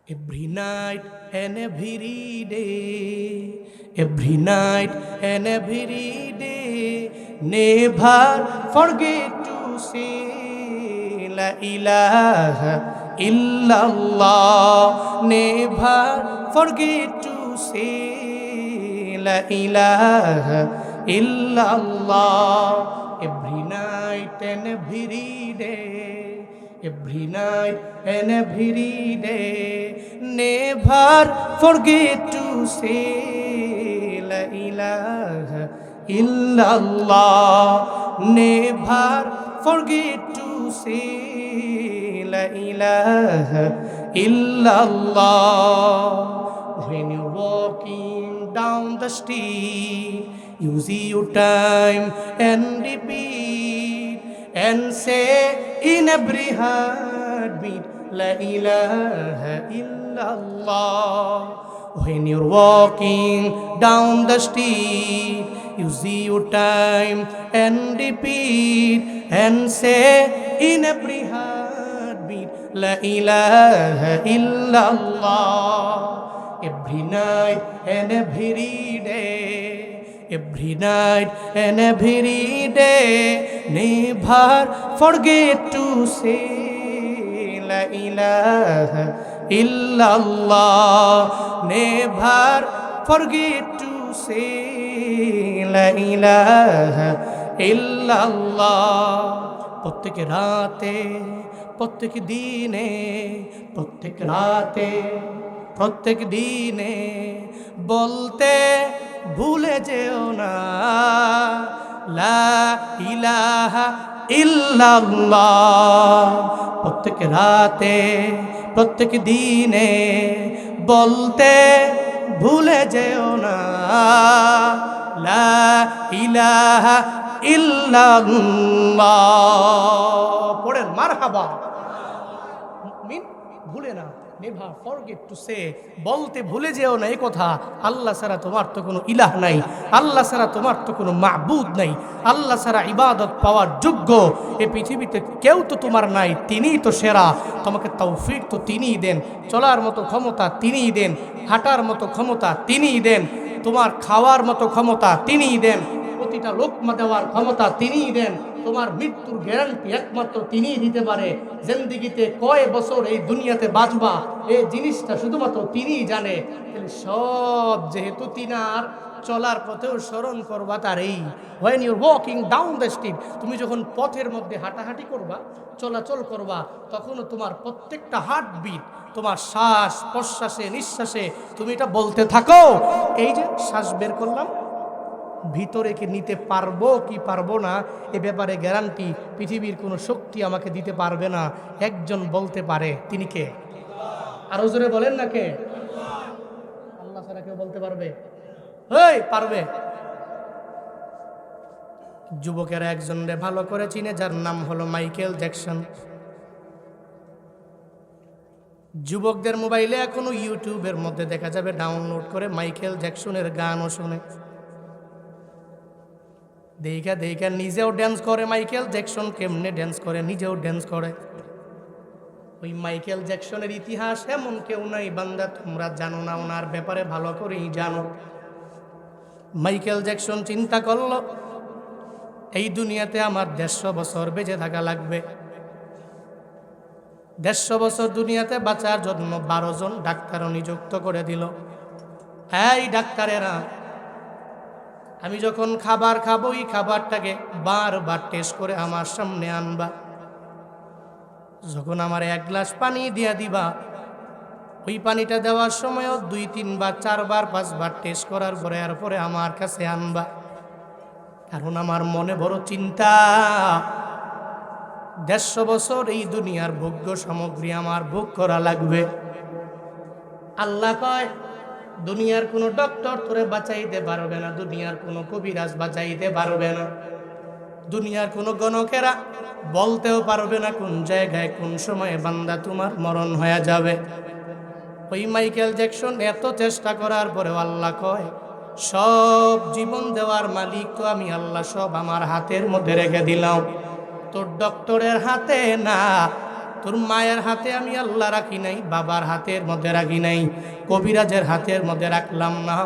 Every night and every day, every night and every day, never forget to say La ilaha illallah. Never forget to say La ilaha illallah. Every night and every day, every night and every day, never forget to say La ilaha illallah. Never forget to say La ilaha illallah. When you're walking down the street, you see your time and repeat and say in every heartbeat La ilaha illallah. When you're walking down the street, you see your time and repeat and say in every heartbeat La ilaha illallah. Every night and every day, every night and every day, never forget to say La ilaha illallah. Never forget to say La ilaha illallah. প্রত্যেক রাতে, প্রত্যেক দিনে, প্রত্যেক রাতে, প্রত্যেক দিনে বলতে ভুলে যেও না লা ইলাহা ইল্লাল্লাহ। প্রত্যেক রাতে, প্রত্যেক দিনে বলতে ভুলে যেও না লা ইলাহা ইল্লাল্লাহ। পড়েন মারহাবা। মুমিন ভুলে না, নেভার ফরগেট টু সে, বলতে ভুলে যেও না এই কথা, আল্লাহ ছাড়া তোমার তো কোনো ইলাহ নাই, আল্লাহ ছাড়া তোমার তো কোনো মাবুদ নাই, আল্লাহ ছাড়া ইবাদত পাওয়ার যোগ্য এ পৃথিবীতে কেউ তো তোমার নাই, তিনিই তো সেরা। তোমাকে তৌফিক তো তিনিই দেন, চলার মতো ক্ষমতা তিনিই দেন, হাঁটার মতো ক্ষমতা তিনিই দেন, তোমার খাওয়ার মতো ক্ষমতা তিনিই দেন, প্রতিটা লোকমা দেওয়ার ক্ষমতা তিনিই দেন, তোমার মৃত্যুর গ্যারান্টি একমাত্র তিনিই দিতে পারে। জিন্দেগিতে কয় বছর এই দুনিয়াতে বাঁচবা এই জিনিসটা শুধুমাত্র তিনিই জানে। তাহলে সব যেহেতু তিনার, চলার পথেও স্মরণ করবা তার এই। When your walking down the street, তুমি যখন পথের মধ্যে হাঁটাহাঁটি করবা, চলাচল করবা, তখনও তোমার প্রত্যেকটা হার্টবিট, তোমার শ্বাস প্রশ্বাসে নিঃশ্বাসে তুমি এটা বলতে থাকো, এই যে শ্বাস বের করলাম, ভিতরে কি নিতে পারবো কি পারবো না এ ব্যাপারে গ্যারান্টি পৃথিবীর কোনো শক্তি আমাকে দিতে পারবে না। একজন বলতে পারে, তিনি কে? আরো জোরে বলেন না কে? আল্লাহ ছাড়া কেউ বলতে পারবে? পারবে। যুবকেরা একজনরে ভালো করে চিনে, যার নাম হলো মাইকেল জ্যাকসন। যুবকদের মোবাইলে এখনো ইউটিউবের মধ্যে দেখা যাবে ডাউনলোড করে মাইকেল জ্যাকসনের গানও শুনে, দেখা দেখা নিজেও ড্যান্স করে। মাইকেল জ্যাকসন কেমনে ড্যান্স করে, নিজেও ড্যান্স করে। ওই মাইকেল জ্যাকসনের ইতিহাস এমন কেউ নাই বান্দা তোমরা জানো না, ওনার ব্যাপারে ভালো করেই জানো। মাইকেল জ্যাকসন চিন্তা করলো, এই দুনিয়াতে আমার 150 বছর বেঁচে থাকা লাগবে। 150 বছর দুনিয়াতে বাঁচার জন্য 12 জন ডাক্তারও নিযুক্ত করে দিল। এই ডাক্তারেরা, আমি যখন খাবার খাবো এই খাবারটাকে বারবার টেস্ট করে আমার সামনে আনবা, যখন আমার 1 গ্লাস পানি দিয়া দিবা, ওই পানিটা দেওয়ার সময়ও 2-3 বার 4 বার 5 বার টেস্ট করার পরে এরপরে আমার কাছে আনবা। কারণ আমার মনে বড় চিন্তা, 150 বছর এই দুনিয়ার ভোগ্য সামগ্রী আমার ভোগ করা লাগবে। আল্লাহ কয়, দুনিয়ার কোনো ডক্টর তোরে বাঁচাইতে পারবে না, দুনিয়ার কোনো কবিরাজ বাঁচাইতে পারবে না, দুনিয়ার কোনো গণকেরা বলতেও পারবে না কোন জায়গায় কোন সময়ে বান্দা তোমার মরণ হয়ে যাবে। ওই মাইকেল জ্যাকসন এত চেষ্টা করার পরেও আল্লাহ কয়, সব জীবন দেওয়ার মালিক তো আমি আল্লাহ, সব আমার হাতের মধ্যে রেখে দিলাম। তোর ডক্টরের হাতে না, তোর মায়ের হাতে আমি আল্লাহ রাখি নাই, বাবার হাতের মধ্যে রাখি নাই, কবিরাজের হাতের মধ্যে রাখলাম না,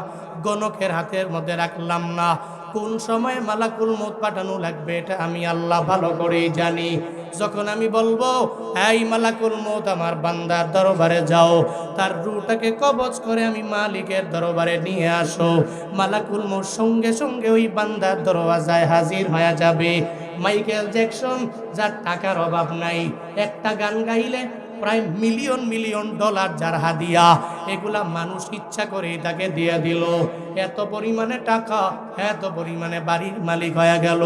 গণকের হাতের মধ্যে রাখলাম না। কোন সময় মালাকুল মউত পাঠানো লাগবে এটা আমি আল্লাহ ভালো করেই জানি। যখন আমি বলবো এই মালাকুল মউত আমার বান্দার দরবারে যাও, তার রূহটাকে কবজ করে আমি মালিকের দরবারে নিয়ে আসো, মালাকুল মউত সঙ্গে সঙ্গে ওই বান্দার দরওয়াজায় হাজির হয়ে যাবে। মাইকেল জ্যাকসন, যার টাকার অভাব নাই, একটা গান গাইলে প্রায় মিলিয়ন মিলিয়ন ডলার যার হাদিয়া, এগুলা মানুষ ইচ্ছা করে তাকে দিয়ে দিল। এত পরিমাণে টাকা, এত পরিমাণে বাড়ির মালিক হয়ে গেল,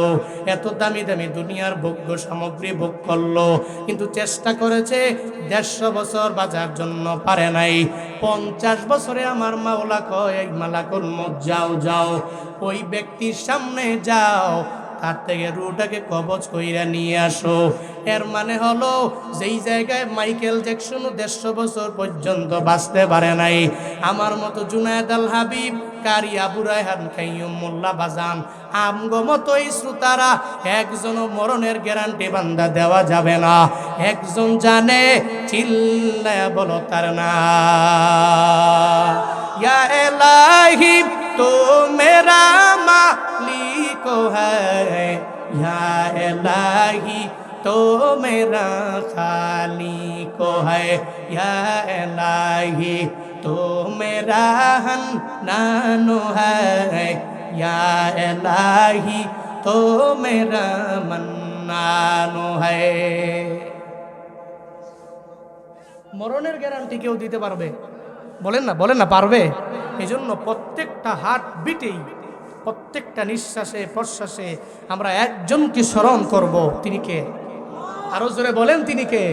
এত দামি দামি দুনিয়ার ভোগ্য সামগ্রী ভোগ করলো, কিন্তু চেষ্টা করেছে 150 বছর বাঁচার জন্য পারে নাই। 50 বছরে আমার মাওলা কয় এই মালাকুল মউত যাও যাও, ওই ব্যক্তির সামনে যাও, তার থেকে রুহটাকে কবজ কইরা নিয়ে আসো। এর মানে হলো যেই জায়গায় মাইকেল জ্যাকসন 150 বছর পর্যন্ত বাঁচতে পারে নাই, আমার মতো জুনায়েদ আল হাবিব, কারি আবু রায়হান কাইয়ুম মোল্লা বাজান, আমগো মতোই শ্রোতারা একজনও মরণের গ্যারান্টি বান্দা দেওয়া যাবে না। একজন জানে, চিল্লায়া বলো তার না, ইয়া ইলাহি তো মেরা মালিক है, या इलाही तो मेरा खालिक है, या इलाही तो मेरा हन्नान है, या इलाही तो मेरा मन्नान है। মরণের গ্যারান্টি কেউ দিতে পারবে? বলেন না, বলেন না পারবে? এই জন্য প্রত্যেকটা হার্ট বিটেই, প্রত্যেকটা নিঃশ্বাসে প্রশ্বাসে আমরা একজনকে স্মরণ করব। তিনি কে? আরো জোরে বলেন, তিনি কে?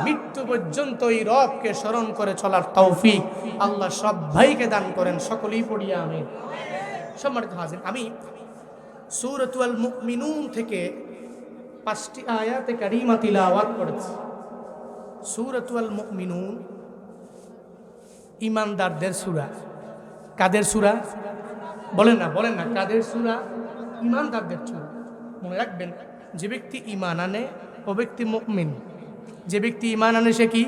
মৃত্যু পর্যন্ত এই রবকে স্মরণ করে চলার তৌফিক আল্লাহ সবাইকে দান করেন। সকলেই পড়িয়া আমিন। সম্মানিত হাজির, আমি সূরাতুল মুমিনুন থেকে 5টি আয়াতে কারিমা তিলাওয়াত করেছি। সূরাতুল মুমিনুন ঈমানদারদের সূরা। কাদের সূরা? বলেন না, বলেন না, কাদের সূরা? ঈমানদারদের সূরা। মনে রাখবেন, যে ব্যক্তি ঈমান আনে ও ব্যক্তি মুমিন। যে ব্যক্তি ঈমান আনে সে কি?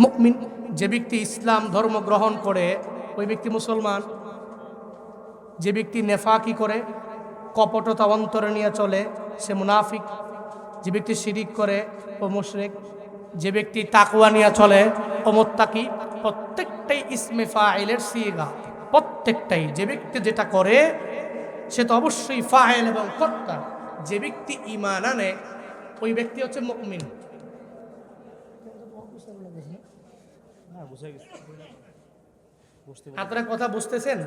মুমিন। যে ব্যক্তি ইসলাম ধর্ম গ্রহণ করে ওই ব্যক্তি মুসলমান। যে ব্যক্তি নেফাকি করে, কপটতা অন্তরে নিয়ে চলে, সে মুনাফিক। যে ব্যক্তি শিরিক করে ও মুশরিক। যে ব্যক্তি তাকওয়া নিয়ে চলে ও মুত্তাকি। প্রত্যেকটাই ইসমে ফাইলের সিগা, প্রত্যেকটাই। যে ব্যক্তি যেটা করে সে তো অবশ্যই ফাইল এবং কর্তা। যে ব্যক্তি ঈমান আনে ওই ব্যক্তি হচ্ছে মুমিন। আপনারা কথা বুঝতেছেন?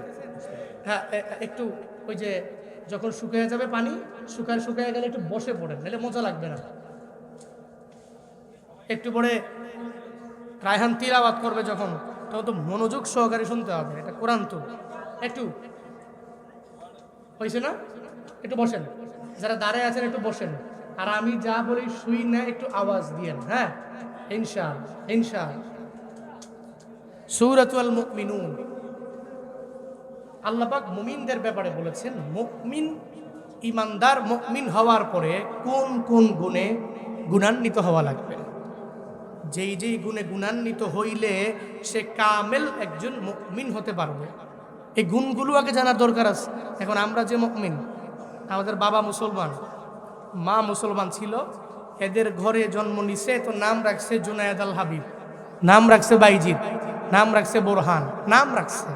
হ্যাঁ, একটু ওই যে যখন শুকিয়ে যাবে পানি, শুকায় গেলে একটু বসে পড়েন, নাহলে মজা লাগবে না। একটু পরে রায়হান তিলাওয়াত করবে যখন, তখন তো মনোযোগ সহকারে শুনতে হবে। এটা কোরআন তো। একটু হয়েছে না? একটু বসেন, যারা দাঁড়ায় আছেন একটু বসেন, আর আমি যা বলি শুই না একটু আওয়াজ দিয়েন। হ্যাঁ, ইনশাআল্লাহ ইনশাআল্লাহ। সূরাতুল মুমিনুন, আল্লাহ পাক মুমিনদের ব্যাপারে বলেছেন, মুমিন ঈমানদার মুমিন হওয়ার পরে কোন কোন গুণে গুণান্বিত হওয়া লাগবে। যেই যেই গুণে গুণান্বিত হইলে সে কামেল একজন মুমিন হতে পারবে, এই গুণগুলো আগে জানার দরকার আছে। এখন আমরা যে মুমিন, আমাদের বাবা মুসলমান, মা মুসলমান ছিল, এদের ঘরে জন্ম নিছে, তো নাম রাখছে জুনায়েদ আল হাবিব, নাম রাখছে বাইজিদ, নাম রাখছে বোরহান, নাম রাখছে।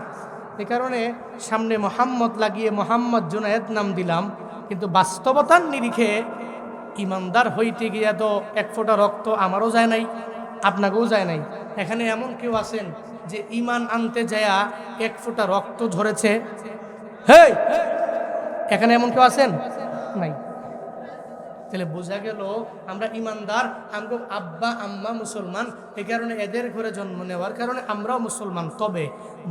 এ কারণে সামনে মোহাম্মদ লাগিয়ে মোহাম্মদ জুনায়েদ নাম দিলাম, কিন্তু বাস্তবতার নিরিখে ইমানদার হইতে গিয়া তো এক ফোঁটা রক্ত আমারও যায় নাই, আপনাকেও যায় নাই। এখানে এমন কেউ আছেন যে ইমান আনতে যায়া এক ফোঁটা রক্ত ঝরেছে? হেই, এখানে এমন কেউ আছেন? নাই। তাহলে বোঝা গেল আমরা ইমানদার, আমগো আব্বা আম্মা মুসলমান, এই কারণে এদের ঘরে জন্ম নেওয়ার কারণে আমরাও মুসলমান। তবে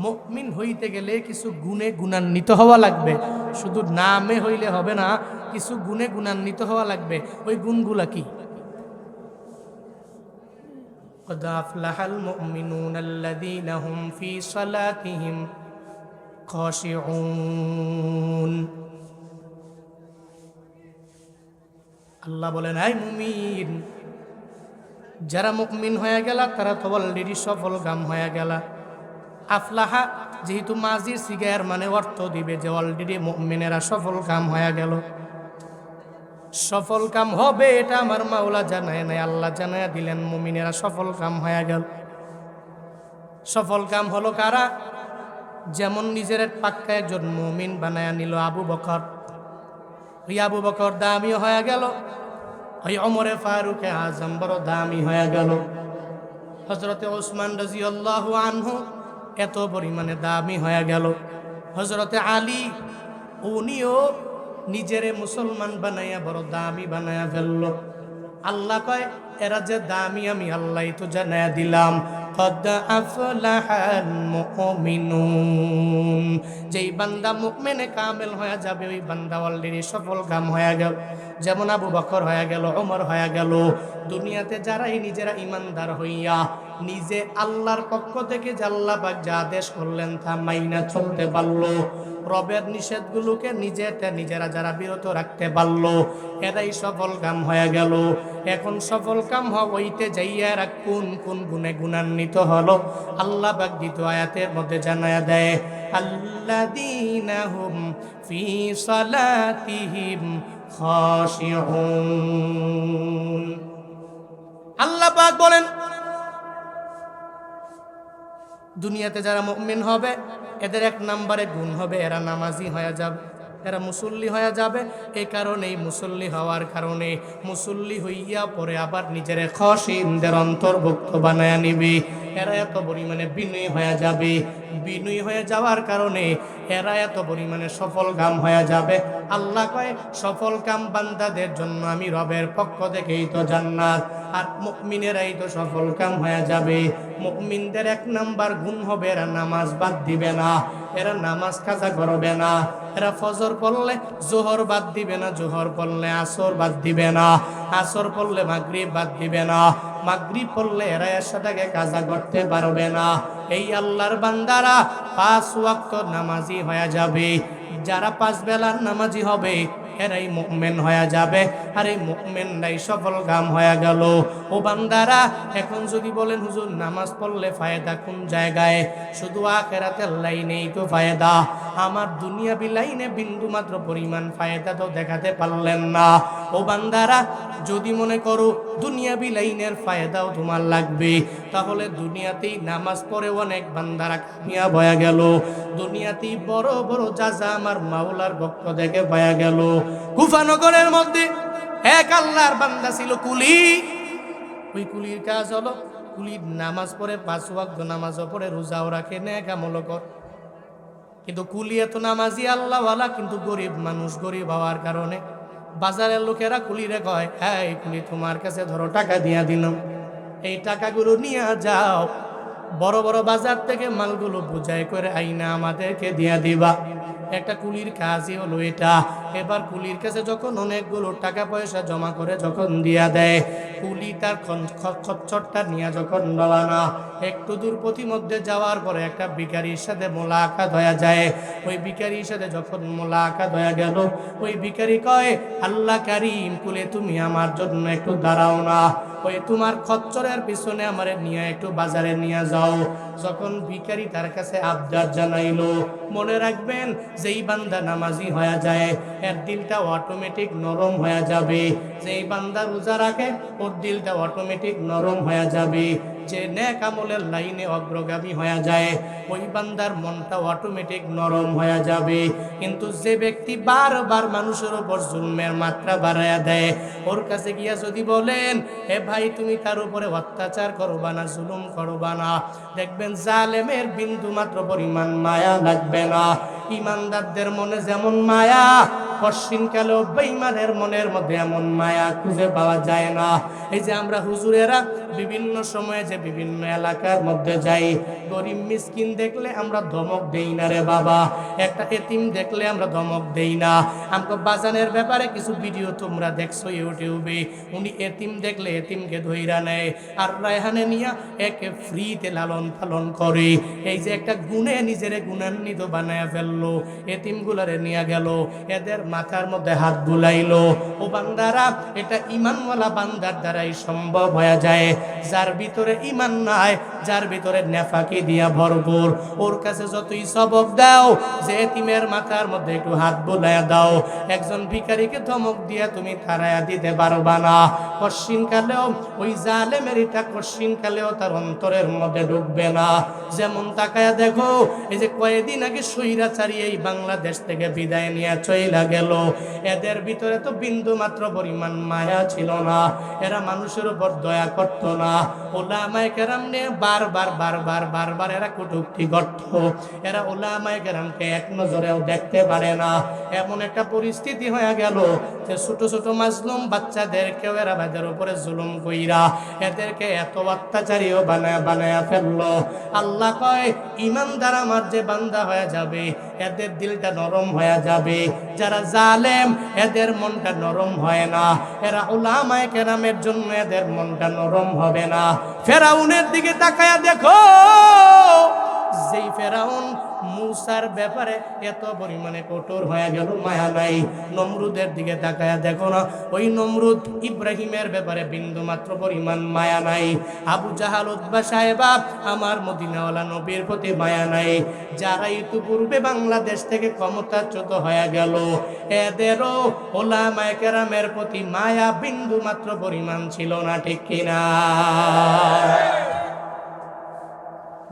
মুমিন হইতে গেলে কিছু গুণে গুণান্বিত হওয়া লাগবে, শুধু নামে হইলে হবে না, কিছু গুণে গুণান্বিত হওয়া লাগবে। ওই গুণগুলা কি? قد أفلح المؤمنون الذين هم في صلاتهم خاشعون। আল্লাহ বলেন, এই মুমিন, যারা মুমিন হয়ে গেল তারা তো অলরেডি সফল কাম হয়ে গেল। আফলাহা যেহেতু মাজির সিগার মানে অর্থ দিবে যে অলরেডি মুমিনেরা সফল কাম হয়ে গেল। সফল কাম হবে এটা আমার মাওলা জানায় নাই, আল্লাহ জানায় দিলেন মুমিনেরা সফল কাম হয়ে গেল। সফল কাম হলো কারা? যেমন নিজের পাক্কা একজন মুমিন বানায় নিল আবু বকর। ওই আবু বকর দামি হয়ে গেল। ওই ওমরে ফারুকে আজম বড় দামি হয়ে গেল। হযরতে ওসমান রাদিয়াল্লাহু আনহু এত পরিমাণে দামি হয়ে গেল। হযরতে আলী উনিও নিজেরে মুসলমান বানাইয়া বড় দামি বানাইয়া ফেলল। আল্লাহ কয় এরা যে দামি আমি আল্লাহই তো জানাইয়া দিলাম। কদ আফলাহাল মুমিনুন, যেই বান্দা মুমিনে কামেল হয়ে যাবে ওই বান্দা অলরেডি সফল কাম হয়ে গেল। যেমন আবু বকর হয়ে গেল, ওমর হয়ে গেল। দুনিয়াতে যারাই নিজেরা ইমানদার হইয়া নিজে আল্লাহর পক্ষ থেকে যে আল্লাহ পাক যা আদেশ করলেন তা মাইনা চলতে পারলো, রবের নিষেধগুলোকে নিজেরা যারা বিরত রাখতে পারলো, এরাই সফল কাম হয়ে গেল। এখন সফল কাম হইতে যাইয়া এরা কোন কোন গুণে গুণান্বিত হলো আল্লাহ পাক দ্বিতীয় আয়াতের মধ্যে জানায়া দেয়, আল্লাযীনা হুম ফি সালাতিহিম খাশিউন। আল্লাহ পাক বলেন দুনিয়াতে যারা মুমিন হবে এদের এক নম্বরে গুণ হবে এরা নামাজি হয়ে যাবে, এরা মুসল্লি হয়ে যাবে। এই কারণেই মুসল্লি হওয়ার কারণে মুসল্লি হইয়া পরে আবার নিজের খাশিনদের অন্তর্ভুক্ত বানায়া নিবে। এরা এত পরিমাণে বিনয়ী হয়ে যাবে। বিনয়ী হয়ে যাওয়ার কারণে এরা এত পরিমাণে সফল কাম হয়ে যাবে। আল্লাহ কয় সফল কাম বান্দাদের জন্য আমি রবের পক্ষ থেকেই তো জান্নাত, আর মুমিনেরাই তো সফল কাম হয়ে যাবে। মুমিনদের এক নাম্বার গুণ হবে এরা নামাজ বাদ দিবে না, এরা নামাজ কাজা করবে না। এরা ফজর পড়লে জোহর বাদ দিবে না, জোহর পড়লে আসর বাদ দিবে না, আসর পড়লে মাগরিব বাদ দিবে না, মাগরিব পড়লে এরা এশাটাকে কাজা করতে পারবে না। এই আল্লাহর বান্দারা 5 ওয়াক্ত নামাজি হয়ে যাবে। যারা 5 বেলার নামাজি হবে এরাই মুমিন হয়ে যাবে, আর এই মুমিনরাই সফল কাম হয়ে গেল। ও বান্দারা এখন যদি বলেন হুজুর নামাজ পড়লে ফায়দা কোন জায়গায়? শুধু আখিরাতের লাইনেই তো ফায়দা, আমার দুনিয়াবি লাইনে বিন্দু মাত্র পরিমাণ ফায়দা তো দেখাতে পারলেন না। ও বান্দারা যদি মনে করো দুনিয়াবি লাইনের ফায়দাও তোমার লাগবে, তাহলে দুনিয়াতেই নামাজ পড়ে অনেক বান্দারা কামিয়াব হয়ে গেল। দুনিয়াতেই বড় বড় যাজা আমার মাওলার পক্ষ থেকে পাওয়া গেল। কুফা নগরের মধ্যে এক আল্লাহর বান্দা ছিল কুলি। ওই কুলির কাজ হলো কুলির নামাজ পড়ে 5 ওয়াক্ত নামাজও পড়ে, রোজাও রাখে, নেক আমলও করে। কিন্তু কুলি এত নামাজি আল্লাহওয়ালা, কিন্তু গরিব মানুষ। গরিব হওয়ার কারণে বাজারের লোকেরা কুলিরে কয়, হ্যাঁ কুলি তোমার কাছে ধরো টাকা দিয়া দিলাম, এই টাকাগুলো নিয়ে যাও, বড় বড় বাজার থেকে মালগুলো বুঝাই করে আইনা আমাদেরকে দিয়া দিবা। একটা কুলির কাজই হলো এটা। এবার কুলির কাছে যখন অনেকগুলো টাকা পয়সা জমা করে যখন দিয়া দেয়, কুলি তার খচ্চরটা নিয়ে যখন রওনা, একটু দূর পথিমধ্যে যাওয়ার পরে একটা ভিখারির সাথে মোলাকাত হয়ে যায়। ওই ভিখারির সাথে যখন মোলাকাত হয়ে গেল, ওই ভিখারি কয়, আল্লাহ কারীম কুলে তুমি আমার জন্য একটু দাঁড়াও না, ওই তোমার খচ্চরের পিছনে আমারে নিয়ে একটু বাজারে নিয়ে যাও। যখন ভিখারি তার কাছে আবদার জানাইলো, মনে রাখবেন যেই বান্দা নামাজি হয়ে যায় এর দিলটা অটোমেটিক নরম হয়ে যাবে। যেই বান্দা রোজা রাখে ওর দিলটা অটোমেটিক নরম হয়ে যাবে। যে নেক আমলের লাইনে অগ্রগামী হয়ে যায় ওই বান্দার মনটা অটোমেটিক নরম হয়ে যাবে। কিন্তু যে ব্যক্তি বারবার মানুষের উপর জুলমের মাত্রা বাড়ায়া দেয়, ওর কাছে গিয়া যদি বলেন হে ভাই তুমি তার উপরে অত্যাচার করবা না, জুলুম করবা না, দেখবেন জালেমের বিন্দু মাত্র পরিমাণ মায়া লাগবে না। ইমানদারদের মনে যেমন মায়া, পশ্চিমকালেও বেঈমানের মনের মধ্যে এমন মায়া খুঁজে পাওয়া যায় না। এই যে আমরা হুজুরেরা বিভিন্ন সময়ে যে বিভিন্ন এলাকার মধ্যে যাই, গরিব মিসকিন দেখলে আমরা ধমক দেই না রে বাবা, একটা এতিম দেখলে আমরা ধমক দেই না। আমাকে বাজানের ব্যাপারে কিছু ভিডিও তোমরা দেখছো ইউটিউবে, উনি এতিম দেখলে এতিমকে ধইরা নেয় আর রায়হানে নিয়া একে ফ্রিতে লালন পালন করে। এই যে একটা গুণে নিজেরে গুণান্বিত বানায় ফেললো, এতিমগুলারে নিয়ে গেল, এদের মাথার মধ্যে হাত বুলাইলো। ও বান্দারা এটা ইমানওয়ালা বান্দার দ্বারাই সম্ভব হয়ে যায়। যার ভিতরে ঈমান নাই, যার ভিতরে নেফাকি দিয়া ভরপুর, ওর কাছে যতই সবক দাও, যে এতিমের মাথার মধ্যে একটু হাত বুলাইয়া দাও, একজন ভিখারিকে ধমক দিয়া তুমি তাড়াইয়া দিতে পারবা না। কশিন কালেও ওই জালেমের এটা কশিন কালেও তার অন্তরের মধ্যে ঢুকবে না। যেমন তাকায়া দেখো, এই যে কয়েকদিন আগে স্বৈরাচারী এই বাংলাদেশ থেকে বিদায় নিয়ে চইলা গেল, এদের ভিতরে তো বিন্দু মাত্র পরিমাণ মায়া ছিল না, এরা মানুষের উপর দয়া করত না। ওলামায়ে কেরাম নিয়ে বারবার এরা কটূক্তি করত, এরা ওলামায়ে কেরামকে এক নজরেও দেখতে পারে না। এমন একটা পরিস্থিতি হয়ে গেল যে ছোট ছোট মাজলুম বাচ্চাদেরকেও এরা এদের উপরে জুলুম কইরা এদেরকে এত অত্যাচারীও বানায়া ফেললো। আল্লাহ কয়, ইমানদার আমার যে বান্দা হয়ে যাবে, এদের দিলটা নরম হয়ে যাবে। যারা জালেম, এদের মনটা নরম হয় না। এরা উলামায়ে কেরামের জন্য এদের মনটা নরম হবে না। ফেরাউনের দিকে তাকায়া দেখো, যেই ফেরাউন মূসার ব্যাপারে এত পরিমাণে কঠোর হয়ে গেল, মায়া নাই। নমরুদের দিকে তাকায়া দেখো না, ওই নমরুদ ইব্রাহিমের ব্যাপারে বিন্দু মাত্র পরিমাণ মায়া নাই। আবু জাহাল, উতবা সাহেবা, আমার মদিনাওয়ালা নবীর প্রতি মায়া নাই। যারা ইতিপূর্বে বাংলাদেশ থেকে ক্ষমতাচ্যুত হয়ে গেল, এদেরও উলামায়ে কেরামের প্রতি মায়া বিন্দু মাত্র পরিমাণ ছিল না, ঠিক কিনা?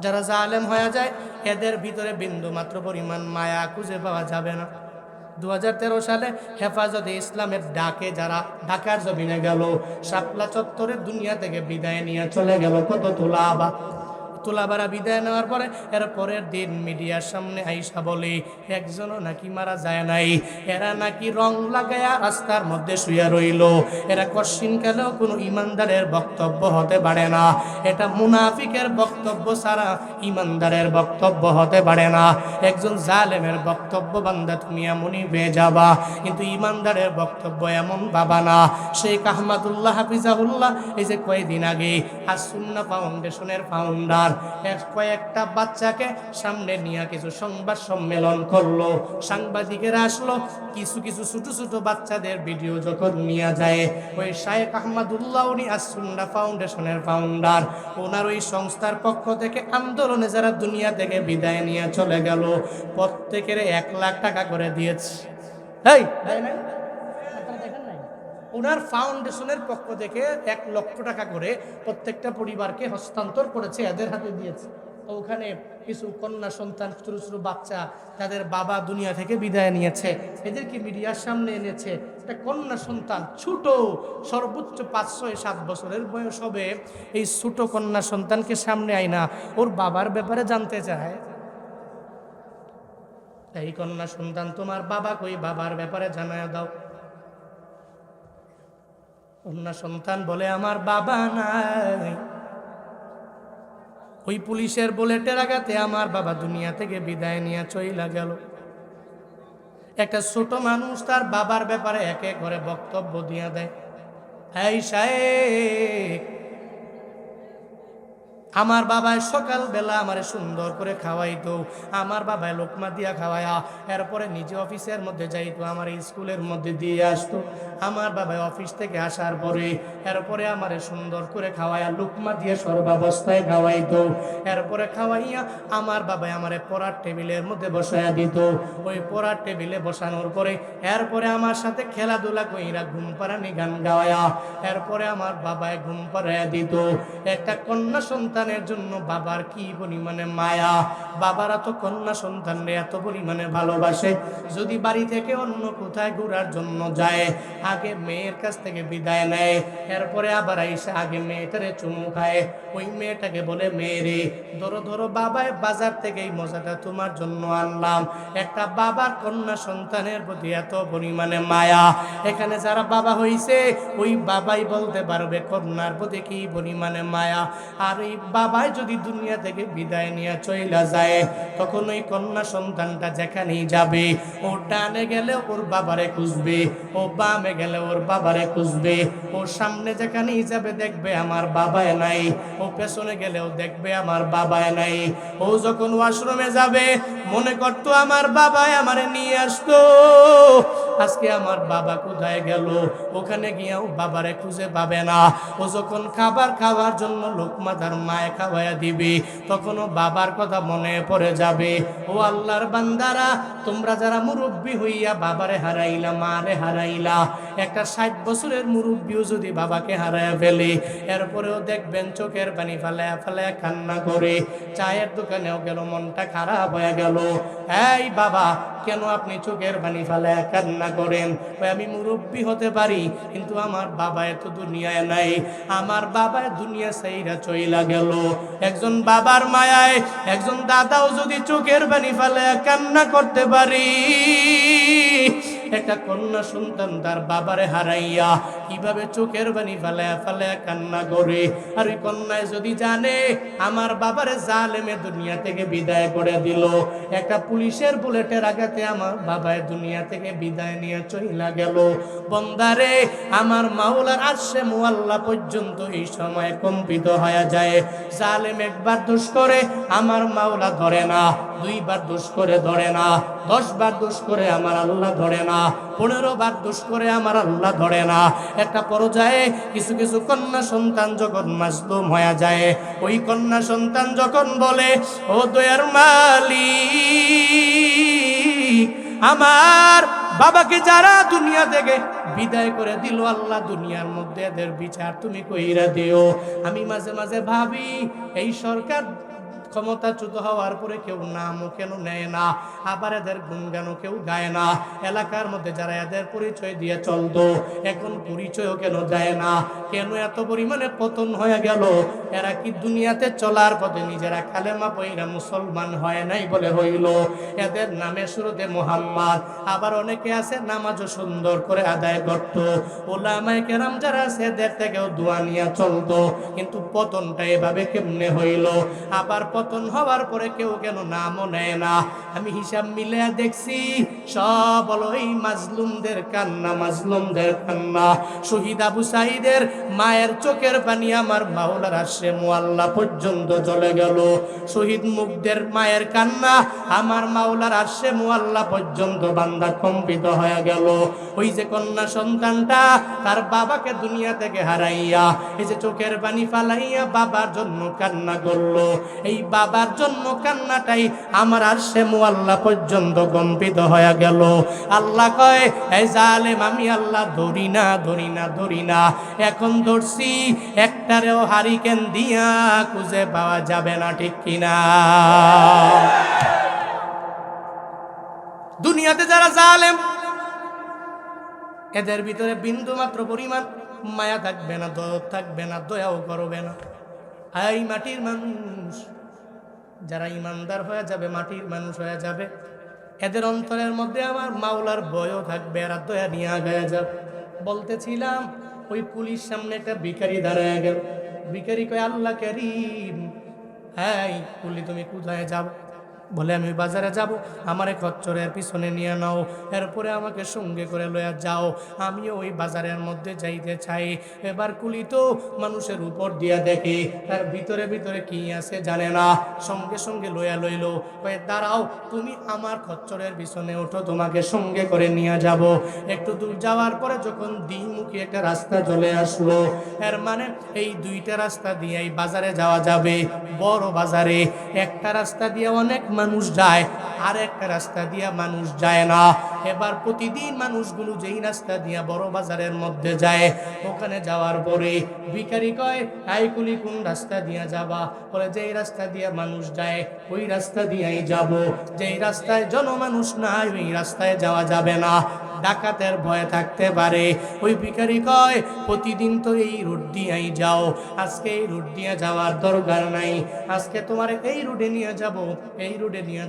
যারা জালেম হয়ে যায়, এদের ভিতরে বিন্দু মাত্র পরিমাণ মায়া খুঁজে পাওয়া যাবে না। 2013 সালে হেফাজতে ইসলামের ডাকে যারা ঢাকার জমিনে গেল, শাপলা চত্বরে দুনিয়া থেকে বিদায় নিয়ে চলে গেল কত তোলাবারা বিদায় নেওয়ার পরে এর পরের দিন মিডিয়ার সামনে আইসা বলে একজনও নাকি মারা যায় নাই, এরা নাকি রং লাগায়া রাস্তার মধ্যে শুয়ে রইল। এরা কশিনকালেও কোনো ইমানদারের বক্তব্য হতে পারে না, এটা মুনাফিকের বক্তব্য ছাড়া ইমানদারের বক্তব্য হতে পারে না। একজন জালেমের বক্তব্য বান্দা তুমি এমনই পেয়ে যাবা, কিন্তু ইমানদারের বক্তব্য এমন বাবা না। শেখ আহমদুল্লাহ হাফিজাহুল্লাহ এই যে কয়েকদিন আগে আস-সুন্নাহ ফাউন্ডেশনের ফাউন্ডার কয়েকটা বাচ্চাকে সামনে নিয়ে কিছু সংবাদ সম্মেলন করলো। সাংবাদিকেরা আসলো, কিছু ছোট ছোট বাচ্চাদের ভিডিও যখন নিয়ে যায়, ওই শেখ আহমদুল্লাহ উনি আস-সুন্নাহ ফাউন্ডেশনের ফাউন্ডার, ওনার ওই সংস্থার পক্ষ থেকে আন্দোলনে যারা দুনিয়া থেকে বিদায় নিয়ে চলে গেল, প্রত্যেকের 1 লাখ টাকা করে দিয়েছে। এই ওনার ফাউন্ডেশনের পক্ষ থেকে 1 লক্ষ টাকা করে প্রত্যেকটা পরিবারকে হস্তান্তর করেছে, এদের হাতে দিয়েছে। তো ওখানে কিছু কন্যা সন্তান, ছোট ছোট বাচ্চা, যাদের বাবা দুনিয়া থেকে বিদায় নিয়েছে, এদেরকে মিডিয়ার সামনে এনেছে। একটা কন্যা সন্তান ছোট, সর্বোচ্চ 5-7 বছরের বয়স হবে, এই ছোট কন্যা সন্তানকে সামনে আইনা ওর বাবার ব্যাপারে জানতে চায়। এই কন্যা সন্তান, তোমার বাবা কই, বাবার ব্যাপারে জানায় দাও। কন্যা সন্তান বলে আমার বাবা নাই, ওই পুলিশের বুলেটের আঘাতে আমার বাবা দুনিয়া থেকে বিদায় নিয়ে চইলা গেল। একটা ছোট মানুষ তার বাবার ব্যাপারে এক এক করে বক্তব্য দিয়ে দেয়। এই শায়েখ, আমার বাবায় সকালবেলা আমারে সুন্দর করে খাওয়াইতো, আমার বাবায় লোকমা দিয়া খাওয়ায়া এরপরে নিজে অফিসের মধ্যে যাইতো, আমার স্কুলের মধ্যে দিয়ে আসতো। আমার বাবায় অফিস থেকে আসার পরে এরপরে আমারে সুন্দর করে খাওয়ায়া লোকমা দিয়ে সর্বাবস্থায় খাওয়াইতো। এরপরে খাওয়াইয়া আমার বাবায় আমারে পড়ার টেবিলের মধ্যে বসাইয়া দিত। ওই পড়ার টেবিলে বসানোর পরে এরপরে আমার সাথে খেলাধুলা কইরা ঘুম পাড়ানি গান গাওয়ায়া এরপরে আমার বাবায় ঘুম পাড়াইয়া দিত। একটা কন্যা সন্তানের জন্য বাবার কি পরিমাণে মায়া, বাবারা তো কন্যা সন্তানরে এত পরিমাণে ভালোবাসে, যদি বাড়ি থেকে অন্য কোথায় ঘোরার জন্য যায়, আগে মেয়ের কাছ থেকে বিদায় নেয়, এরপরে আবার আইসা আগে মেয়েটারে চুমু খায়। ওই মেয়েটাকে বলে, মেয়েরে ধরো ধরো বাবায় বাজার থেকে এই মজাটা তোমার জন্য আনলাম। একটা বাবার কন্যা সন্তানের প্রতি এত পরিমাণে মায়া, এখানে যারা বাবা হইছে ওই বাবাই বলতে পারবে কন্যার প্রতি কি পরিমাণে মায়া। আর এই বাবাই যদি দুনিয়া থেকে বিদায় নিয়ে চইলা যায়, তখন ওই কন্যা সন্তানটা যেখানেই যাবে, ও ডানে গেলে ওর বাবারে খুঁজবে, ও বামে গেলে ওর বাবারে খুঁজবে, ও সামনে যেখানেই যাবে দেখবে আমার বাবায় নাই, ও পেছনে গেলেও দেখবে আমার বাবায় নাই। ও যখন ওয়াশরুমে যাবে মনে করতো আমার বাবায় আমারে নিয়ে আসতো, আজকে আমার বাবা কোথায় গেল, ওখানে গিয়েও বাবারে খুঁজে পাবে না। ও যখন খাবার খাওয়ার জন্য লোকমা তার মায়ে খাওয়াইয়া দিবে, তখনও বাবার কথা মনে পড়ে যাবে। ও আল্লাহর বান্দারা, তোমরা যারা মুরব্বী হইয়া বাবারে হারাইলা, মারে হারাইলা, একটা 60 বছরের মুরব্বীও যদি বাবাকে হারাইয়া ফেলে, এরপরেও দেখবেন চোখের পানি ফালায়া ফালায়া কান্না করে। চায়ের দোকানেও গেল, মনটা খারাপ হয়ে গেল। এই বাবা, কেন আপনি চোখের পানি ফালায়া কান্না করেন? আমি মুরব্বী হতে পারি, কিন্তু আমার বাবা এত দুনিয়ায় নাই। আমার বাবা দুনিয়া সাইরা চইলা গেল। একজন বাবার মায়ায় একজন দাদাও যদি চোখের পানি ফালায়া কান্না করতে পারি, একটা কন্যা সন্তান তার বাবারে হারাইয়া কিভাবে চোখের পানি ফালায়া ফালায়া কান্না করে। আর ওই কন্যায় যদি জানে আমার বাবারে জালেমে দুনিয়া থেকে বিদায় করে দিল, একটা পুলিশের বুলেটের আঘাতে আমার বাবায় দুনিয়া থেকে বিদায় নিয়ে চইলা গেল, বন্দারে আমার মাওলার আরশে মুআল্লা পর্যন্ত এই সময় কম্পিত হয়ে যায়। জালেম একবার দোষ করে আমার মাওলা ধরে না, 2 বার দোষ করে ধরে না, 10 বার দোষ করে আমার আল্লাহ ধরে না, 15 বার দোষ করে আমার আল্লাহ ধরে না। একটা পর্যায়ে কিছু কিছু কন্যা সন্তান যখন মাজলুম হয়ে যায়, ওই কন্যা সন্তান যখন বলে, ও দয়ার মালিক, আমার বাবাকে যারা দুনিয়া থেকে বিদায় করে দিল, আল্লাহ দুনিয়ার মধ্যে এদের বিচার তুমি কইরা দিও। আমি মাঝে মাঝে ভাবি, এই সরকার ক্ষমতাচ্যুত হওয়ার পরে কেউ নামও কেন নেয় না, আবার এদের গুণগানও কেউ গায় না। এলাকার মধ্যে যারা এদের পরিচয় দিয়ে চলতো, এখন পরিচয়ও কেন দেয় না? কেন এত পরিমাণে পতন হয়ে গেল? এরা কি দুনিয়াতে চলার পথে নিজেরা কালেমা পয়রা মুসলমান হয় নাই বলে হইল? এদের নামে শুরুতে মুহাম্মদ, আবার অনেকে আছে নামাজও সুন্দর করে আদায় করত, ওলামায়ে কেরাম যারা আছে এদের থেকেও দোয়া নিয়ে চলতো, কিন্তু পতনটা এভাবে কেমনে হইল? আবার পতন হওয়ার পরে কেউ কেন নামও নেয় না? আমি হিসাব মিলে দেখছি, সব হলো এই মাজলুমদের কান্না, মাজলুমদের কান্না। শহীদ আবু সাঈদের মায়ের চোখের পানি আমার মাওলার আরশে মুআল্লা পর্যন্ত চলে গেল। শহীদ মুগ্ধের মায়ের কান্না আমার মাওলার আরশে মুআল্লা পর্যন্ত বান্দা কম্পিত হয়ে গেল। ওই যে কন্যা সন্তানটা তার বাবাকে দুনিয়া থেকে হারাইয়া এই যে চোখের পানি ফালাইয়া বাবার জন্য কান্না করলো, এই বাবার জন্য কান্নাটাই আমার আরশে মুআল্লা পর্যন্ত কম্পিত হয়ে গেল। আল্লাহ কয়, এই জালেম, আমি আল্লাহ ধরি না, ধরি না, ধরি না। এখন ধরছি, একটারেও হারিকেন দিয়া খুঁজে পাওয়া যাবে না, ঠিক কিনা? দুনিয়াতে যারা জালেম, এদের ভিতরে বিন্দু মাত্র পরিমাণ মায়া থাকবে না, দরদ থাকবে না, দয়াও করবে না। এই মাটির মানুষ যারা ইমানদার হয়ে যাবে, মাটির মানুষ হয়ে যাবে, এদের অন্তরের মধ্যে আমার মাওলার ভয়ও থাকবে, এরা দয়া নিয়ে আগায় যাবে। বলতেছিলাম, ওই পুলিশ সামনে একটা ভিখারি দাঁড়ায় গেল। ভিখারি কয়, আল্লাহ কারীম, হ্যাঁ পুলি তুমি কোথায় যাও? বলে, আমি বাজারে যাব, আমারে খচ্চরের পিছনে নিয়ে নাও, এরপরে আমাকে সঙ্গে করে লইয়া যাও, আমিও ওই বাজারের মধ্যে যাইতে চাই। এবার কুলি তো মানুষের উপর দিয়া দেখে, তার ভিতরে ভিতরে কি আছে জানে না, সঙ্গে সঙ্গে লইয়া লইল। কয়ে, দাঁড়াও, তুমি আমার খচ্চরের পিছনে ওঠো, তোমাকে সঙ্গে করে নিয়ে যাব। একটু দূর যাওয়ার পরে যখন দ্বিমুখী একটা রাস্তা চলে আসলো, এর মানে এই 2টা রাস্তা দিয়ে এই বাজারে যাওয়া যাবে। বড় বাজারে একটা রাস্তা দিয়ে অনেক মানুষ যায়, আর একটা রাস্তা দিয়া মানুষ যায় না। এবার প্রতিদিন মানুষগুলো যেই রাস্তা দিয়া বড় বাজারের মধ্যে যায়, ওখানে যাওয়ার পরে ভিখারি কয়, আইকুলি কোন রাস্তা দিয়া যাবা? বলে, যেই রাস্তা দিয়া মানুষ যায় ওই রাস্তা দিয়াই যাব, যেই রাস্তায় জনমানুষ নাই ওই রাস্তায় যাওয়া যাবে না, ডাকাতের ভয় থাকতে পারে। ওই ভিখারি কয়, প্রতিদিন তো এই রুট দিয়াই যাও, আজকে এই রুট দিয়ে যাওয়ার দরকার নাই, আজকে তোমার এই রুটে নিয়ে যাব। এই রুটে নিয়ে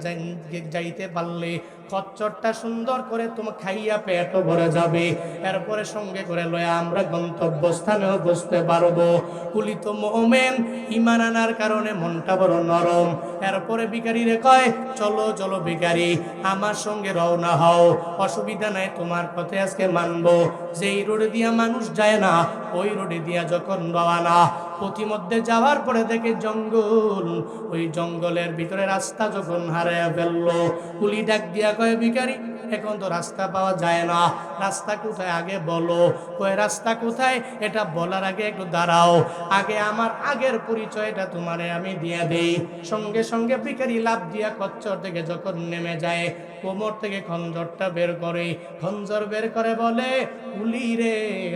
যাইতে পারলে খচ্চরটা সুন্দর করে তোমার খাইয়া পেট ভরে যাবে, এরপরে সঙ্গে করে লয়া আমরা গন্তব্যস্থানেও বুঝতে পারবো। কুলি তো মুমিন, ঈমান আনার কারণে মনটা বড় নরম। এরপরে ভিখারিরে কয়, চলো চলো ভিখারি, আমার সঙ্গে রওনা হও, অসুবিধা নাই, তোমার পথে আজকে মানবো। যেই রোডে দিয়া মানুষ যায় না ওই রোডে দিয়া যখন রওনা, পথিমধ্যে যাওয়ার পরে দেখে জঙ্গল। ওই জঙ্গলের ভিতরে রাস্তা যখন হারায় ফেললো, কুলি ডাক দিয়া কয়, ভিখারি এখন তো রাস্তা পাওয়া যায় না, রাস্তা কোথায় আগে বলো। কয় রাস্তা কোথায় এটা বলার আগে একটু দাঁড়াও, আগে আমার আগের পরিচয়টা তোমারে আমি দিয়ে দেই। সঙ্গে সঙ্গে ভিখারি লাফ দিয়া কচ্চর থেকে যখন নেমে যায়, কোমর থেকে খঞ্জরটা বের করে, খঞ্জর বের করে বলে, কুলি রে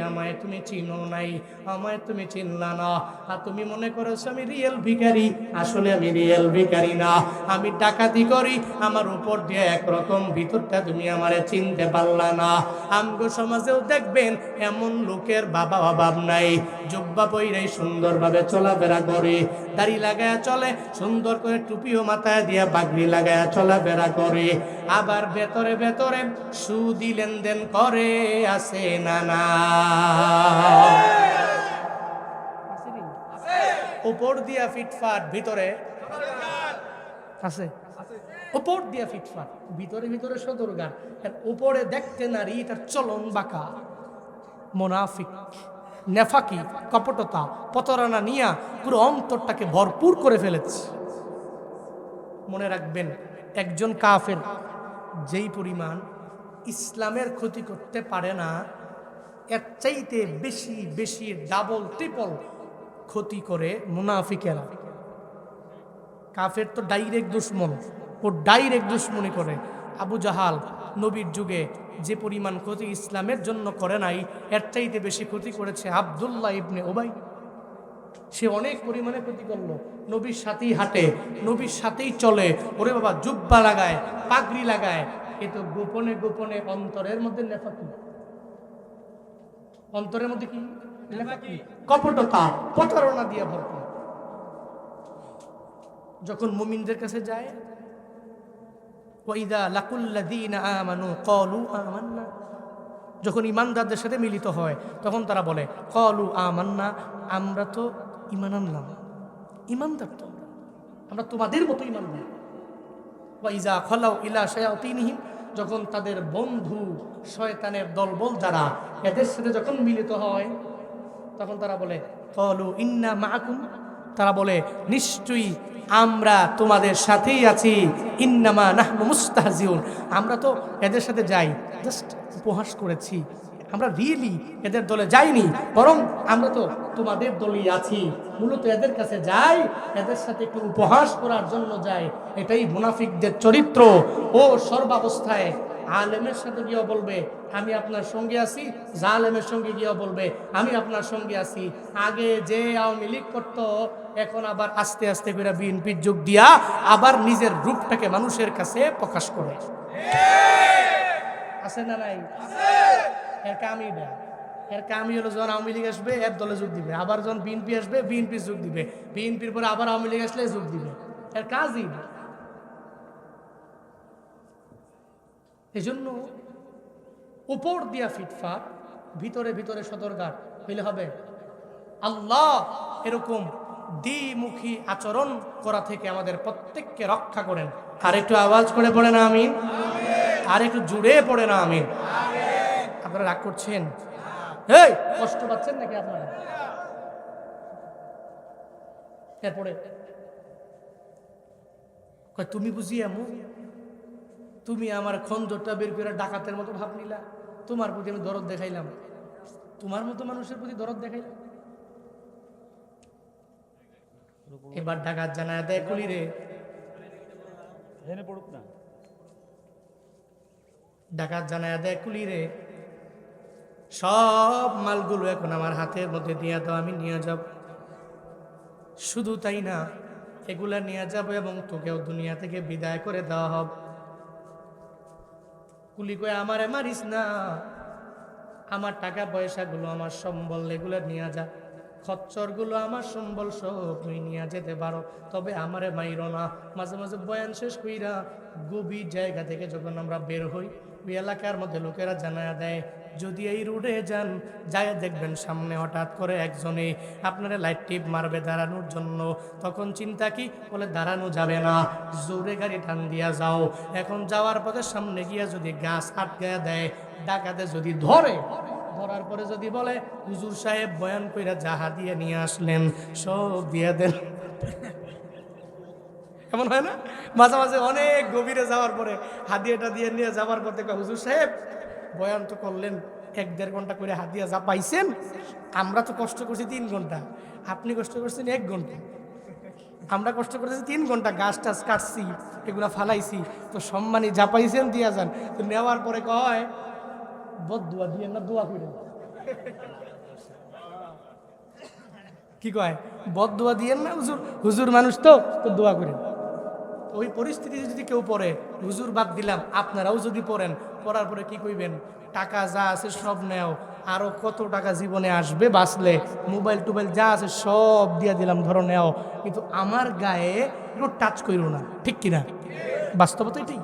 আমায় তুমি চিনো নাই, আমায় তুমি চিনলা না, আর তুমি মনে করেছো আমি রিয়েল ভিখারি, আসলে আমি রিয়েল ভিখারি না, আমি ডাকাতি করি, আমার উপর দিয়ে একরকম, ভিতরটা তুমি আমারে চিনতে পারলা না। আমগো সমাজেও দেখবেন এমন লোকের বাবা অভাব নাই, জুব্বা পইরাই সুন্দরভাবে চলাফেরা করে, দাড়ি লাগায়া চলে, সুন্দর করে টুপিও মাথায় দিয়া পাগড়ি লাগায়া চলাফেরা করে, আবার ভেতরে ভেতরে সুদি লেনদেন করে, আছে না না? উপর দিয়া ফিটফাট, ভিতরে আছে, উপর দিয়া ফিটফাট, ভিতরে ভিতরে সদরঘাট। এর উপরে দেখতে নারী, তার চলন বাঁকা, মুনাফিক, নেফাকি, কপটতা, প্রতারণা নিয়া পুরো অন্তরটাকে ভরপুর করে ফেলেছে। মনে রাখবেন, একজন কাফের যেই পরিমাণ ইসলামের ক্ষতি করতে পারে না, এর চাইতে বেশি বেশি ডাবল ট্রিপল ক্ষতি করে মুনাফিকেরা। কাফের তো ডাইরেক্ট দুশ্মন, ও ডাইরেক্ট দুশ্মনী করে। আবু জাহাল নবীর যুগে যে পরিমাণ ক্ষতি ইসলামের জন্য করে নাই, এর চাইতে বেশি ক্ষতি করেছে আব্দুল্লাহ ইবনে উবাই। সে অনেক পরিমাণে ক্ষতি করলো। নবীর সাথেই হাঁটে, নবীর সাথেই চলে, ওরে বাবা জুব্বা লাগায়, পাগড়ি লাগায়, এ তো গোপনে গোপনে অন্তরের মধ্যে নেফাকি, অন্তরের মধ্যে কি নেফাকি, কপটতা, প্রতারণা দিয়ে ভরপুর। যখন মুমিনদের কাছে যায়, ওয়াইদা লাকুল্লাযীনা আমানু ক্বালু আমান্না, যখন ইমানদারদের সাথে মিলিত হয় তখন তারা বলে, ক্বালু আমান্না, আমরা তো ঈমান আনলাম, ঈমানদার তো আমরা তোমাদের মতো ঈমানদার। ওয়াইজা খালাউ ইলা শায়াতিনহিম, যখন তাদের বন্ধু শয়তানের দলবল যারা, এদের সাথে যখন মিলিত হয় তখন তারা বলে, ক্বালু ইন্না মাআকুম, তারা বলে নিশ্চয়ই আমরা তোমাদের সাথেই আছি, ইন্নামা নাহনু মুস্তাহজিউন, আমরা তো এদের সাথে যাই, জাস্ট উপহাস করেছি, আমরা রিয়েলি এদের দলে যাইনি, বরং আমরা তো তোমাদের দলেই আছি, মূলত এদের কাছে যাই, এদের সাথে একটু উপহাস করার জন্য যাই। এটাই মুনাফিকদের চরিত্র। ও সর্বাবস্থায় আলেমের সাথে গিয়েও বলবে আমি আপনার সঙ্গে আছি, জালেমের সঙ্গে গিয়েও বলবে আমি আপনার সঙ্গে আছি। আগে যে আওয়ামী লীগ করতো, এখন আবার আস্তে আস্তে করে বিএনপির যোগ দিয়া আবার নিজের রূপটাকে মানুষের কাছে প্রকাশ করে। আছে না নাই? এর কামই দেয়, এর কামই হলো যখন আওয়ামী লীগ আসবে এর দলে যোগ দিবে, আবার যখন বিএনপি আসবে বিএনপি যোগ দিবে, বিএনপির পরে আবার আওয়ামী লীগ আসলে যোগ দিবে, এর কাজই। এই জন্য উপর দিয়া ফিটফাট, ভিতরে ভিতরে সদরঘাট হইলে হবে। আল্লাহ এরকম দ্বিমুখী আচরণ করা থেকে আমাদের প্রত্যেককে রক্ষা করেন। আর একটু আওয়াজ করে পড়েন আমিন, আর একটু জুড়ে পড়েন আমিন। আপনারা রাগ করছেন? এই কষ্ট পাচ্ছেন নাকি আপনারা? এরপরে তুমি বুঝি এমন, তুমি আমার খঞ্জরটা বের করে ডাকাতের মতো ভাব নিলা, তোমার প্রতি আমি দরদ দেখাইলাম, তোমার মতো মানুষের প্রতি দরদ দেখাইলাম। এবার ডাকাত জানায় দেয়, কুলি রে, ডাকাত জানায় দেয়, কুলি রে, সব মালগুলো এখন আমার হাতের মধ্যে দিয়ে দাও, আমি নিয়ে যাব। শুধু তাই না, এগুলা নিয়ে যাব এবং তোকেও দুনিয়া থেকে বিদায় করে দেওয়া হবে। কুলি কয়ে, আমারে মারিস না, আমার টাকা পয়সাগুলো, আমার সম্বল, এগুলো নিয়ে যা, খচ্চরগুলো আমার সম্বল সব তুই নিয়ে যেতে পারো, তবে আমারে মাইরো না। মাঝে মাঝে বয়ান শেষ কইরা গভীর জায়গা থেকে যখন আমরা বের হই, ওই এলাকার মধ্যে লোকেরা জানায়া দেয়, যদি এই রোডে যান, যায় দেখবেন সামনে হঠাৎ করে একজনে আপনারা লাইট টিপ মারবে দাঁড়ানোর জন্য। তখন চিন্তা কি, বলে দাঁড়ানো যাবে না, জোরে গাড়ি টান দিয়া যাও। এখন যাওয়ার পথে সামনে গিয়া যদি গাছ আটকায়া দেয়, ডাকাতে যদি ধরে, পড়ার পরে যদি বলে হুজুর সাহেব বয়ান কইরা যা হাদিয়া নিয়ে আসলেন সব দিয়ে দেন, এমন হয় না? মাঝে মাঝে অনেক গভীরে যাওয়ার পরে হাদিয়াটা দিয়ে নিয়ে যাওয়ার পর দেখো হুজুর সাহেব বয়ান তো করলেন 1-1.5 ঘন্টা করে হাদিয়া যা পাইছেন, আমরা তো কষ্ট করছি 3 ঘন্টা, আপনি কষ্ট করছেন 1 ঘন্টা, আমরা কষ্ট করেছি 3 ঘন্টা, গাছ টাছ কাটছি, এগুলা ফালাইছি, তো সম্মানী যা পাইছেন দিয়া যান। তো নেওয়ার পরে কয় বদদুয়া দিয়ে না দোয়া করে, কি কয় বদদুয়া দিয়েন না হুজুর, হুজুর মানুষ তো তো দোয়া করেন। ওই পরিস্থিতি যদি কেউ পড়ে, হুজুর বাদ দিলাম আপনারাও যদি পড়েন, পড়ার পরে কি কইবেন, টাকা যা আছে সব নেও, আরো কত টাকা জীবনে আসবে বাঁচলে, মোবাইল টোবাইল যা আছে সব দিয়ে দিলাম, ধরো নেও, কিন্তু আমার গায়ে একটু টাচ করিল না, ঠিক কিনা? বাস্তবতা এটাই।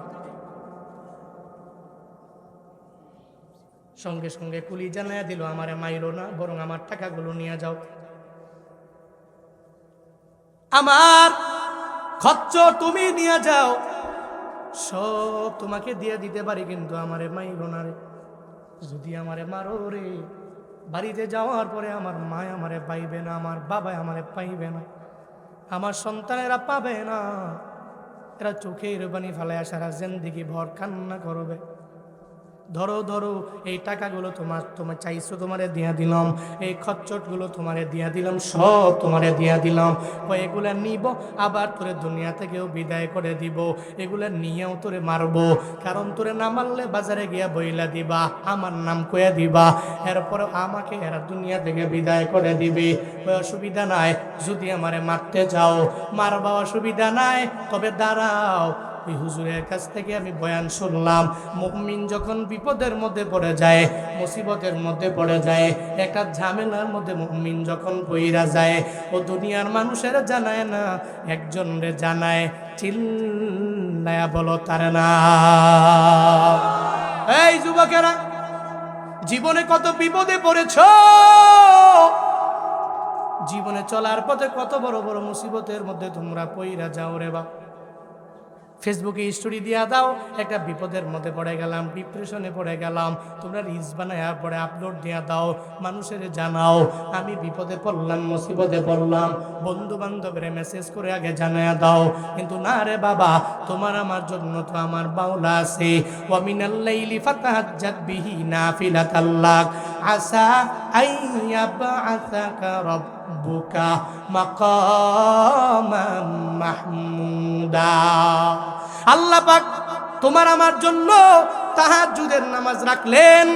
সঙ্গে সঙ্গে কুলি জানাইয়া দিল, আমারে মাইরো না, বরং আমার টাকাগুলো নিয়ে যাও, আমার খরচ তুমি নিয়ে যাও, সব তোমাকে দিয়ে দিতে পারি, কিন্তু আমারে মাইরো না রে, যদি আমারে মারো রে, বাড়িতে যাওয়ার পরে আমার মা আমারে পাইবে না, আমার বাবা আমারে পাইবে না, আমার সন্তানেরা পাবে না, এরা চোখের পানি ফেলায় সারা জিন্দেগি ভর কান্না করবে। ধরো ধরো এই টাকাগুলো তোমার চাইছো, তোমারে দিয়া দিলাম, এই খচ্চটগুলো তোমারে দিয়া দিলাম, সব তোমারে দিয়া দিলাম, এগুলা নিব, আবার তোরে দুনিয়া থেকেও বিদায় করে দিব, এগুলা নিয়েও তোরে মারবো, কারণ তোরে না মারলে বাজারে গিয়া বইলা দিবা, আমার নাম কইয়া দিবা, এরপর আমাকে এরা দুনিয়া থেকে বিদায় করে দিবে। ওই অসুবিধা নাই, যদি আমারে মারতে যাও মারবা, অসুবিধা নাই, তবে দাঁড়াও, ওই হুজুরের কাছ থেকে আমি বয়ান শুনলাম, মুমিন যখন বিপদের মধ্যে পড়ে যায়, মুসিবতের মধ্যে পড়ে যায়, একটা ঝামেলার মধ্যে মুমিন যখন পইরা যায়, ও দুনিয়ার মানুষের জানায় না, একজন রে জানায়, চিল্লায়া বলো তার না। এই যুবকেরা, জীবনে কত বিপদে পড়েছো, জীবনে চলার পথে কত বড় বড় মুসিবতের মধ্যে তোমরা পইরা যাও রে বাপ। ফেসবুকে স্টোরি দিয়া দাও, একটা বিপদের মধ্যে পড়ে গেলাম, ডিপ্রেশনে পড়ে গেলাম, তোমরা রিলস বানায় পরে আপলোড দিয়া দাও, মানুষের জানাও আমি বিপদে পড়লাম, মুসিবতে পড়লাম, বন্ধু বান্ধবের মেসেজ করে আগে জানায়া দাও। কিন্তু না রে বাবা, তোমার আমার জন্য তো আমার মাওলা আছে, ওয়া মিনাল লাইলি ফাতাহাজ্জাত বিহি নাফিলাতাল লাক আসা আইয়াবআসাকা রাব্বুকা মাকামাম মাহমুদা। আল্লাহ পাক তোমার আমার জন্য তাহাজ্জুদের নামাজ রাখলেন,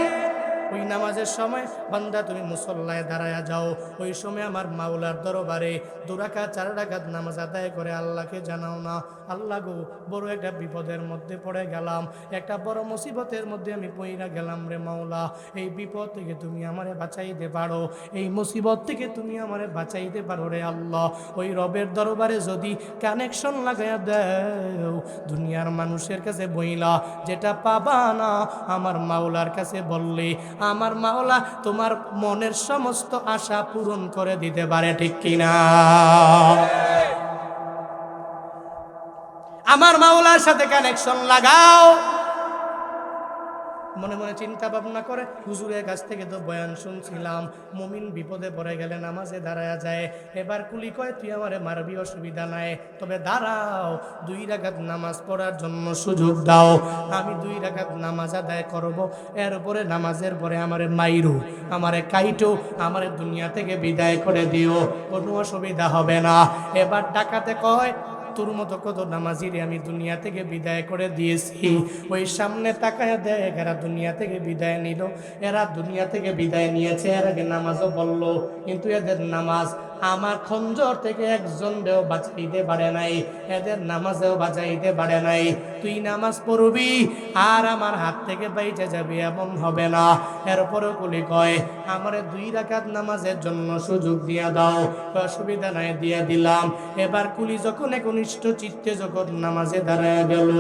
ওই নামাজের সময় বান্দা তুমি মুসল্লায় দাঁড়ায়া যাও, ওই সময় আমার মাওলার দরবারে 2 রাকাত 4 রাকাত নামাজ আদায় করে আল্লাহকে জানাও না, আল্লাহ গো বড় একটা বিপদের মধ্যে পড়ে গেলাম, একটা বড় মুসিবতের মধ্যে আমি পইরা গেলাম রে মাওলা, এই বিপদ থেকে তুমি আমারে বাঁচাইতে পারো, এই মুসিবত থেকে তুমি আমারে বাঁচাইতে পারো রে আল্লাহ। ওই রবের দরবারে যদি কানেকশন লাগাইয়া দাও, দুনিয়ার মানুষের কাছে বইলা যেটা পাবা না, আমার মাওলার কাছে বললে আমার মাওলা তোমার মনের সমস্ত আশা পূরণ করে দিতে পারে, ঠিক কিনা? আমার মাওলার সাথে কানেকশন লাগাও। মনে মনে চিন্তা ভাবনা করে, হুজুরের কাছ থেকে তো বয়ান শুনছিলাম, মুমিন বিপদে পড়ে গেলে নামাজে দাঁড়ায়া যায়, এবার কুলি কয় তুই আমারে মারবি, অসুবিধা নাই, তবে দাঁড়াও 2 রাকাত নামাজ পড়ার জন্য সুযোগ দাও, আমি 2 রাকাত নামাজ আদায় করব, এরপরে নামাজের পরে আমারে মাইরু, আমারে কাইটো, আমারে দুনিয়া থেকে বিদায় করে দিও, কোনো অসুবিধা হবে না। এবার ডাকাতে কয় তোর মতো কত নামাজিরে আমি দুনিয়া থেকে বিদায় করে দিয়েছি, ওই সামনে তাকায় দেয়, এরা দুনিয়া থেকে বিদায় নিল, এরা দুনিয়া থেকে বিদায় নিয়েছে, এর আগে নামাজও বলল, কিন্তু এদের নামাজ আমার খঞ্জর থেকে একজনও বাঁচাইতে পারে নাই, এদের নামাজেও বাঁচাইতে পারে নাই। তুই নামাজ পড়বি আর আমার হাত থেকে বাইচে যাবি এমন হবে না। এরপরও কুলি কয় আমারে 2 রাকাত নামাজের জন্য সুযোগ দিয়া দাও, অসুবিধা নাই, দিয়া দিলাম। এবার কুলি যখন একনিষ্ঠ চিত্তে যখন নামাজে দাঁড়ায় গেল,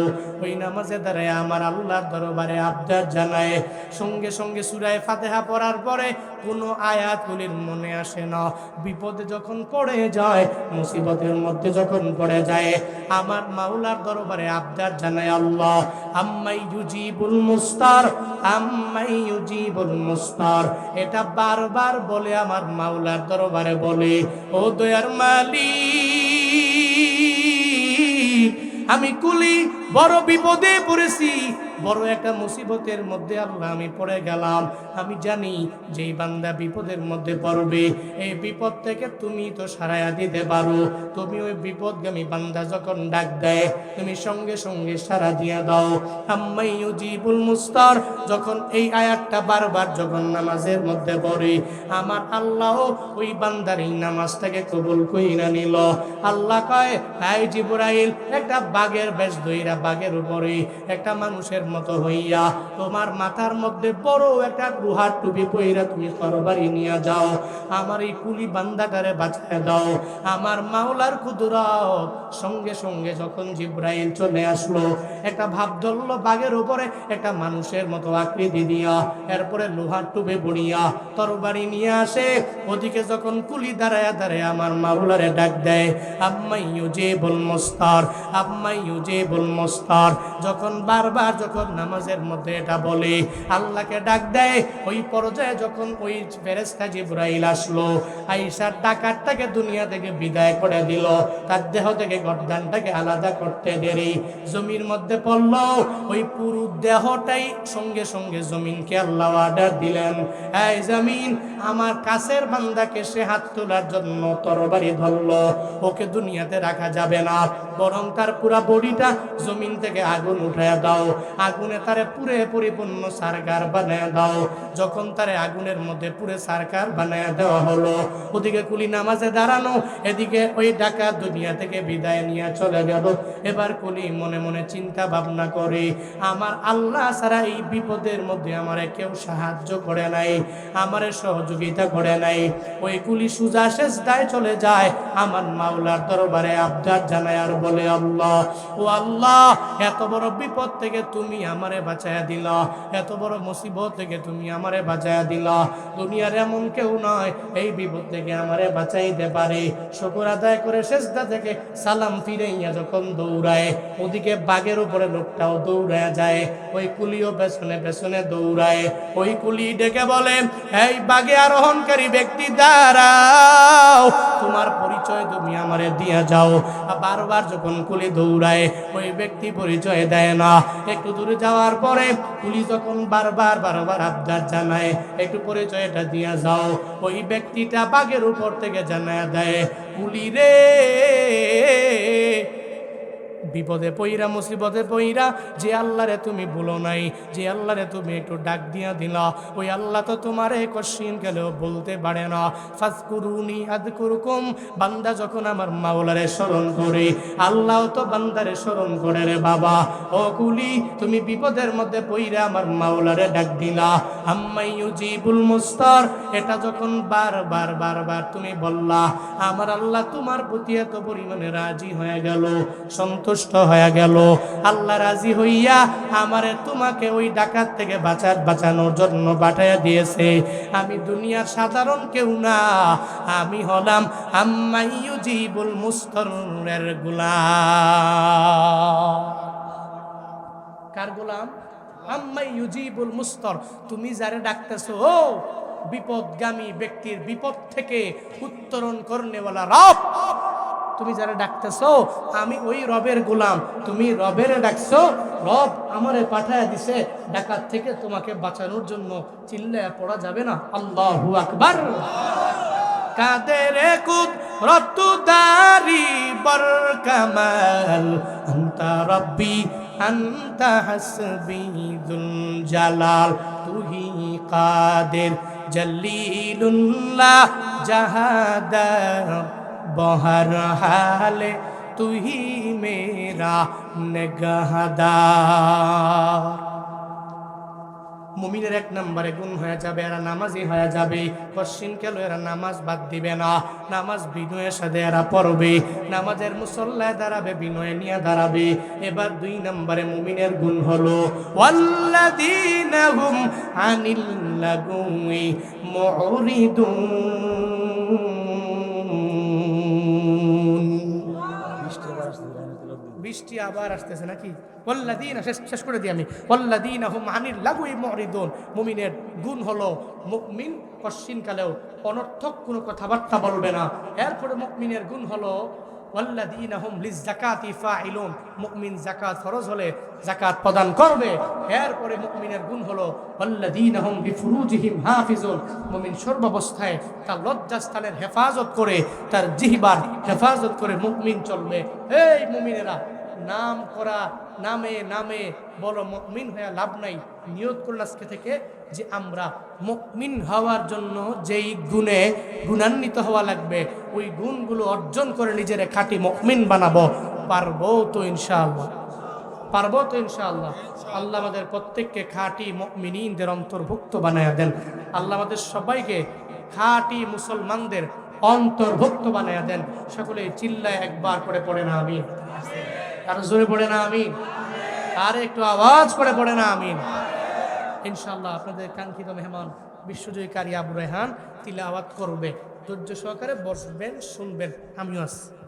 ওই নামাজে দাঁড়ায় আমার আল্লাহর দরবারে আবদার জানায়, সঙ্গে সঙ্গে সূরা ফাতিহা পড়ার পরে কোনো আয়াতগুলির মনে আসে না, বিপদে যখন পড়ে যায়, মুসিবতের মধ্যে যখন পড়ে যায়, আমার মাওলার দরবারে আবদার জানায় আল্লাহ আম্মাই ইউজিবুল মুস্তার, আম্মাই ইউজিবুল মুস্তার, এটা বারবার বলে আমার মাওলার দরবারে বলে, ও দয়ার মালিক, আমি কুলি বড় বিপদে পড়েছি, বড় একটা মুসিবতের মধ্যে আল্লাহ আমি পড়ে গেলাম। আমি জানি যে বান্দা বিপদের মধ্যে পড়বে, এই বিপদ থেকে তুমি তো সারাইয়া দিতে পারো। তুমি ওই বিপদগামী বান্দা যখন ডাক দেয়, তুমি সঙ্গে সঙ্গে সারা দিয়া দাও। আম্মাই ইউজিবুল মুস্তার, যখন এই আয়াতটা বারবার যখন নামাজের মধ্যে পড়ে, আমার আল্লাহ ওই বান্দার এই নামাজটাকে কবুল কইরা নিল। আল্লাহ কয়, এই জিবরাইল, একটা বাঘের বেশ ধইরা বাঘের উপরে একটা মানুষের মতো হইয়া তোমার মাথার মধ্যে বড় একটা লোহার টুপি পইরা তুমি তরবারি নিয়ে যাও, আমার এই কুলি বান্দাটারে বাঁচায় দাও। আমার মাওলার কুদরত, সঙ্গে সঙ্গে যখন জিবরাইল চলে আসলো, একটা ভাব ধরলো বাঘের উপরে একটা মানুষের মতো আকৃতি দিয়া, এরপরে লোহার টুপি বুড়িয়া তরবারি নিয়ে আসে। ওদিকে যখন কুলি দাঁড়ায় দাঁড়ায় আমার মাওলারে ডাক দেয়, আম্মাই ইউজিবুল মুস্তার, আম্মাই ইউজিবুল মুস্তার, যখন বারবার যখন নামাজের মধ্যে এটা বলে, আল্লাহকে ডাক দেয়, ওই পর্যায়ে যখন ওই ফেরেশতা জিবরাইল আসলো, আয়েশার ডাকাতটাকে দুনিয়া থেকে বিদায় করে দিল, তার দেহ থেকে গর্দানটাকে আলাদা করতে দেরি জমির মধ্যে পড়ল, ওই পুরো দেহটাই সঙ্গে সঙ্গে জমিনকে আল্লাহ অর্ডার দিলেন, এই জমিন, আমার কাছের বান্দাকে সে হাত তোলার জন্য তরবারি ধরলো, ওকে দুনিয়াতে রাখা যাবে না, বরং তার পুরা বডিটা জমিন থেকে আগুন উঠায় দাও, আগুনে তারে পুরে পরিপূর্ণ সারকার বানায় দাও। যখন তারে আগুনের মধ্যে পুরে সারকার বানায় দেওয়া হলো, ওদিকে কুলি নামাজে দাঁড়ানো, এদিকে ওই ডাকাত দুনিয়া থেকে বিদায় নিয়ে চলে গেল। এবার কুলি মনে মনে চিন্তা ভাবনা করে, আমার আল্লাহ ছাড়া এই বিপদের মধ্যে আমারে কেউ সাহায্য করে নাই, আমারে সহযোগিতা করে নাই। ওই কুলি সুজা সেজদায় চলে যায়, আমার মাওলার দরবারে আবদার জানায় আর বলে, আল্লাহ, ও আল্লাহ, এত বড় বিপদ থেকে তুমি আমারে বাঁচায়া দিলা, এত বড় মুসিবত থেকে তুমি আমারে বাঁচায়া দিলা, দুনিয়ার এমন কেউ নয় এই বিপদ থেকে আমারে বাঁচাইতে পারে। শুকর আদায় করে সেজদা থেকে সালাম ফিরাইয়া যখন দৌড়ায়, ওদিকে বাঘের উপরে লোকটাও দৌড়ায় যায়, ওই কুলিও পেছনে পেছনে দৌড়ায়। ওই কুলি ডেকে বলে, এই বাঘে আরোহণকারী ব্যক্তি, দাঁড়াও, তোমার পরিচয় তুমি আমারে দিয়া যাও। বারবার যখন কুলি দৌড়ায়, ওই ব্যক্তি পরিচয় দেয় না। একটু দূরে যাওয়ার পরে কুলি যখন বারবার বারবার আবদার জানায়, একটু পরিচয়টা দিয়া যাও, ওই ব্যক্তিটা বাঘের উপর থেকে জানায় দেয়, কুলি রে, বিপদে পইরা মুসিবতে পইরা যে আল্লাহরে তুমি বলো নাই, যে আল্লাহরে তুমি একটু ডাক দিয়া দিলা, ওই আল্লাহ তো তোমারে কোশ্চিন গেলেও বলতে পারে না। ফাজকুরুনি আযকুরকুম, বান্দা যখন আমার মাওলারে স্মরণ করে, আল্লাহ তো বান্দারে স্মরণ করে রে বাবা। ও কুলি, তুমি বিপদের মধ্যে পইরা আমার মাওলারে ডাক দিলা, আম্মাই ইউজিবুল মুস্তার, এটা যখন বারবার বারবার তুমি বললা, আমার আল্লাহ তোমার প্রতি এত পরিমাণে রাজি হয়ে গেল, সন্তুষ্ট হয়ে গেল। আল্লাহ রাজি হইয়া আমারে তোমাকে ওই ডাকাত থেকে বাঁচানোর জন্য পাঠাইয়া দিয়েছে। আমি দুনিয়ার সাধারণ কেউ না, আমি হলাম আম্মাই ইউজিবুল মুস্তারের গোলাম। কার গোলাম? আম্মাই ইউজিবুল মুস্তার। তুমি যারে ডাকতেছো, ও বিপদগামী ব্যক্তির বিপদ থেকে উত্তরণ করনেওয়ালা রব, তুমি যারা ডাকতেছো, আমি ওই রবের গোলাম। তুমি রবের ডাকছো, রব আমারে পাঠায় দিছে ডাকাত থেকে তোমাকে বাঁচানোর জন্য। চিল্লায়া পড়া যাবে না আল্লাহু আকবার। কাদের কুদরত দারি বর কামাল, আনতা রব্বি আনতা হাসবি যুল জালাল, তুহি কাদের জলিলুল্লাহ জাহাদার বহর হালে, তুহি মেরা নেগাহদার। মুমিনের এক নম্বরে গুণ হয়ে যাবে, এরা নামাজি হয়ে যাবে। কশিন কেন এরা নামাজ বাদ দিবে না, নামাজ বিনয়ের সাথে এরা পড়বে, নামাজের মুসল্লায় দাঁড়াবে, বিনয় নিয়ে দাঁড়াবে। এবার দুই নম্বরে মুমিনের গুণ হলো, ওয়াল্লাযীনা হুম আনিল লাগুই মুরিদুন, আবার আসতেছে নাকি? ওয়াল্লাযীনা, শেষ করে দিই আমি, ওয়াল্লাযীনা হুম আনিল লাগুই মুরিদুন। মুমিনের গুণ হলো মুমিন কশিনকালেও অনর্থক কোনো কথাবার্তা বলবে না। এরপরে মুমিনের গুণ হলো ওয়াল্লাযীনা হুম লিয-যাকাতি ফাইলুন। মুমিন যাকাত ফরজ হলে যাকাত প্রদান করবে। এরপরে মুমিনের গুণ হলো ওয়াল্লাযীনা হুম বিফুরুজিহিম হাফিজুন। মুমিন সর্বাবস্থায় তার লজ্জাস্থানের হেফাজত করে, তার জিহবার হেফাজত করে মুমিন চলবে। এই মুমিনেরা, নাম করা নামে নামে বলো মুমিন হয়ে লাভ নাই। নিয়ত করুন আজকে থেকে যে আমরা মুমিন হওয়ার জন্য যেই গুণে গুণান্বিত হওয়া লাগবে, ওই গুণগুলো অর্জন করে নিজের খাঁটি মুমিন বানাবো। পারবো তো ইনশাআল্লাহ? পারবো তো ইনশাআল্লাহ? আল্লাহ আমাদের প্রত্যেককে খাঁটি মুমিনদের অন্তর্ভুক্ত বানায়া দেন। আল্লাহ আমাদের সবাইকে খাঁটি মুসলমানদের অন্তর্ভুক্ত বানায়া দেন। সকলে চিল্লায় একবার করে পড়ে না আমিন। আর জোরে পড়ে না আমিন। আর একটু আওয়াজ করে পড়ে না আমিন। ইনশাআল্লাহ আপনাদের কাঙ্ক্ষিত মেহমান বিশ্বজয়ী কারি আবু রায়হান তিলাওয়াত করবে। ধৈর্য সহকারে বসবেন, শুনবেন। আমিও আছি।